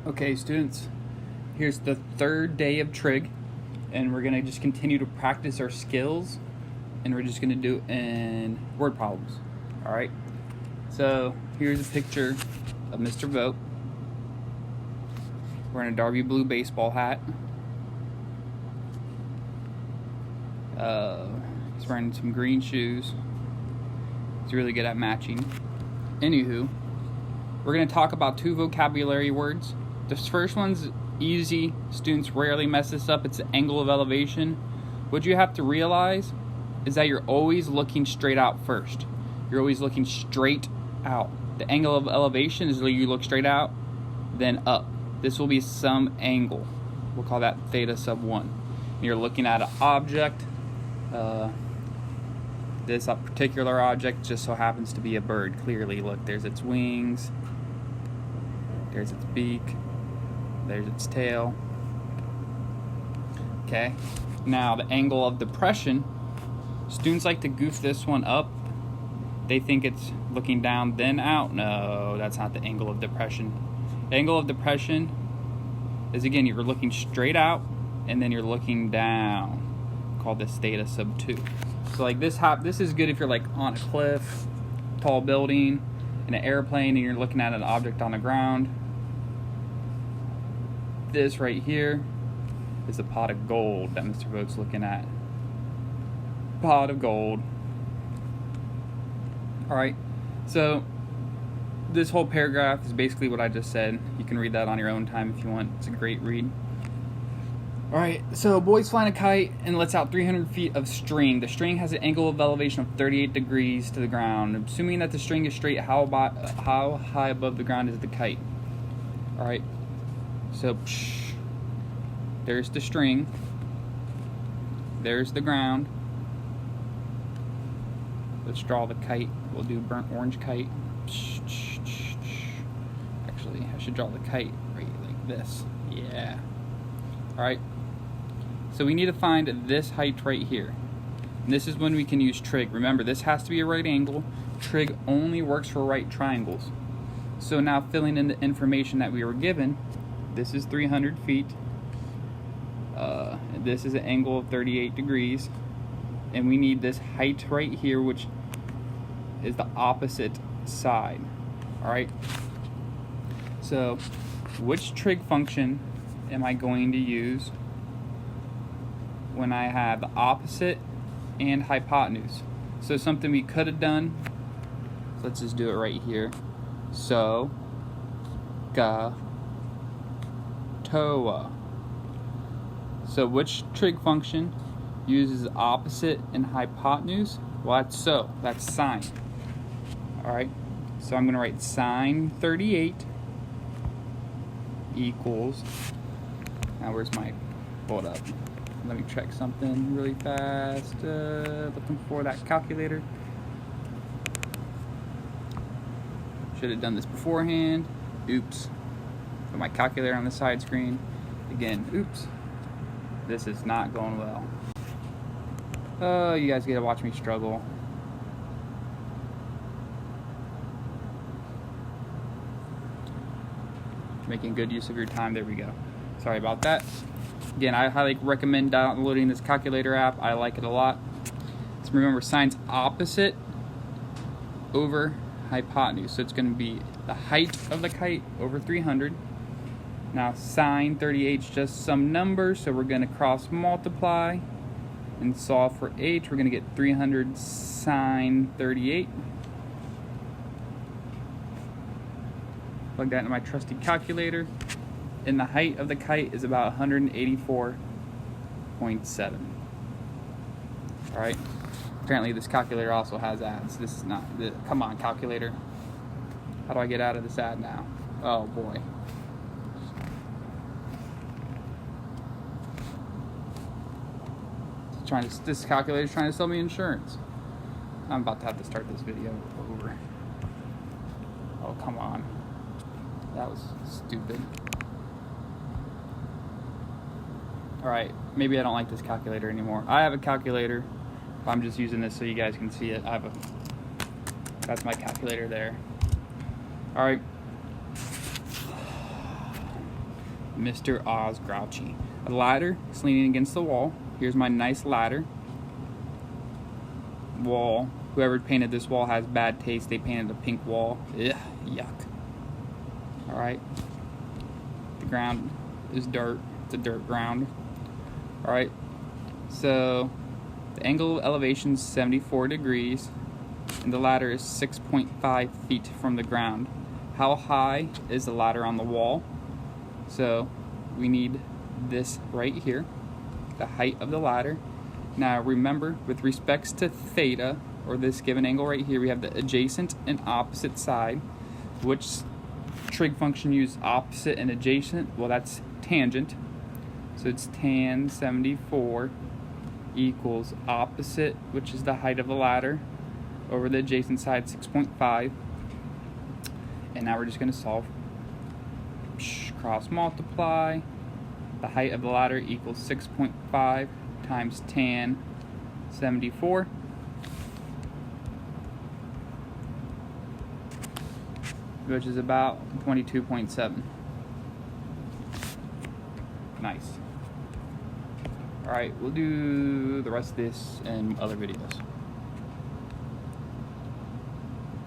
Okay, students, here's the third day of Trig, and we're gonna just continue to practice our skills, and we're just gonna do it in word problems. All right. So here's a picture of Mr. Vogt wearing a Darby blue baseball hat. He's wearing some green shoes. He's really good at matching. Anywho, we're gonna talk about two vocabulary words. This first one's easy. Students rarely mess this up. It's the angle of elevation. What you have to realize is that you're always looking straight out first. You're always looking straight out. The angle of elevation is you look straight out, then up. This will be some angle. We'll call that theta sub 1. You're looking at an object. This particular object just so happens to be a bird. Clearly, look, there's its wings. There's its beak. There's its tail. Okay. Now, the angle of depression. Students like to goof this one up. They think it's looking down, then out. No, that's not the angle of depression. The angle of depression is, again, you're looking straight out, and then you're looking down. Call this theta sub 2. So, like, this is good if you're, like, on a cliff, tall building, in an airplane, and you're looking at an object on the ground. This right here is a pot of gold that Mr. Vogt's looking at. Pot of gold. Alright, so this whole paragraph is basically what I just said. You can read that on your own time if you want. It's a great read. Alright, so a boy's flying a kite and lets out 300 feet of string. The string has an angle of elevation of 38 degrees to the ground. Assuming that the string is straight, how high above the ground is the kite? Alright. So, there's the string, there's the ground. Let's draw the kite. We'll do burnt orange kite. Actually, I should draw the kite right like this. Yeah. Alright. So we need to find this height right here. And this is when we can use trig. Remember, this has to be a right angle. Trig only works for right triangles. So now filling in the information that we were given, this is 300 feet. This is an angle of 38 degrees. And we need this height right here, which is the opposite side. Alright? So, which trig function am I going to use when I have the opposite and hypotenuse? So, something we could have done, let's just do it right here. So, ga, toa. So which trig function uses opposite and hypotenuse? Well, that's sine. Alright, so I'm going to write sine 38 equals, now where's my, hold up, let me check something really fast, looking for that calculator. Should have done this beforehand. Oops. Put my calculator on the side screen. Again, oops. This is not going well. Oh, you guys get to watch me struggle. Making good use of your time. There we go. Sorry about that. Again, I highly recommend downloading this calculator app. I like it a lot. So remember, sine's opposite over hypotenuse. So it's going to be the height of the kite over 300. Now sine 38 is just some number, so we're going to cross multiply and solve for h. We're going to get 300 sine 38. Plug that into my trusty calculator. And the height of the kite is about 184.7. Alright. Apparently this calculator also has ads. This is not, come on calculator. How do I get out of this ad now? Oh boy. This calculator's trying to sell me insurance. I'm about to have to start this video over. Oh, come on. That was stupid. Alright, maybe I don't like this calculator anymore. I have a calculator. I'm just using this so you guys can see it. That's my calculator there. Alright. Mr. Oz Grouchy. A ladder is leaning against the wall. Here's my nice ladder. Wall. Whoever painted this wall has bad taste. They painted a pink wall. Ugh, yuck. Alright. The ground is dirt. It's a dirt ground. Alright. So the angle of elevation is 74 degrees. And the ladder is 6.5 feet from the ground. How high is the ladder on the wall? So we need this right here, the height of the ladder. Now remember, with respects to theta, or this given angle right here, we have the adjacent and opposite side. Which trig function uses opposite and adjacent? Well, that's tangent. So it's tan 74 equals opposite, which is the height of the ladder, over the adjacent side, 6.5. And now we're just going to solve. Cross multiply. The height of the ladder equals 6.5 times tan 74. Which is about 22.7. Nice. Alright, we'll do the rest of this in other videos.